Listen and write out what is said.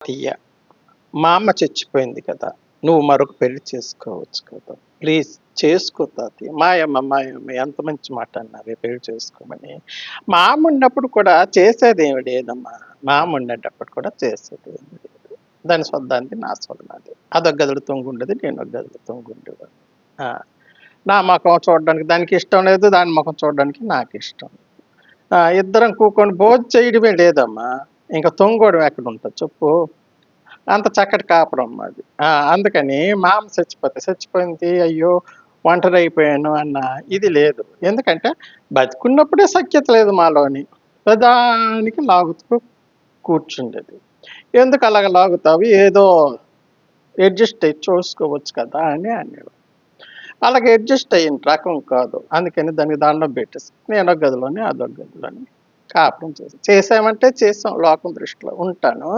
తీయ మా అమ్మ చచ్చిపోయింది కదా! నువ్వు మరొక పెళ్లి చేసుకోవచ్చు కదా! ప్లీజ్ చేసుకో తాతయ్య. మాయమ్మ ఎంత మంచి మాట అన్నావే పెళ్లి చేసుకోమని. మా అమ్మ ఉన్నప్పుడు కూడా చేసేదేమి లేదమ్మా. మా అమ్మ ఉండేటప్పుడు కూడా చేసేదేమి లేదు. దాని సొద్దాంది, నా సొద్దాంది. అదొక గదిలో తొంగుండేది, నేనొక గదిలో తొంగుండేవాడిని. ఆ! నా మొఖం చూడడానికి దానికి ఇష్టం లేదు. దాని మొఖం చూడడానికి నాకిష్టం లేదు. ఇద్దరం కూకొని భోంచేయడమే లేదమ్మా. ఇంక తొంగోవడం ఎక్కడుంటది చెప్పు? అంత చక్కటి కాపురం మాది. అందుకని మా అమ్మ చచ్చిపోయింది అయ్యో! ఒంటరైపోయాను అన్న ఇది లేదు. ఎందుకంటే బతికున్నప్పుడే సఖ్యత లేదు మాలోని. ప్రతిదానికి లాగుతూ కూర్చుండేది. ఎందుకు అలాగ లాగుతావు? ఏదో అడ్జస్ట్ అయ్యి చూసుకోవచ్చు కదా! అని అనేవారు. అలాగే అడ్జస్ట్ అయిన రకం కాదు. అందుకని దానికి దండం పెట్టేసి నేనొక గదిలోని, అదొక గదిలోని కాపురం చేసాం. చేసామంటే చేసాం లోకం దృష్టిలో ఉంటాను.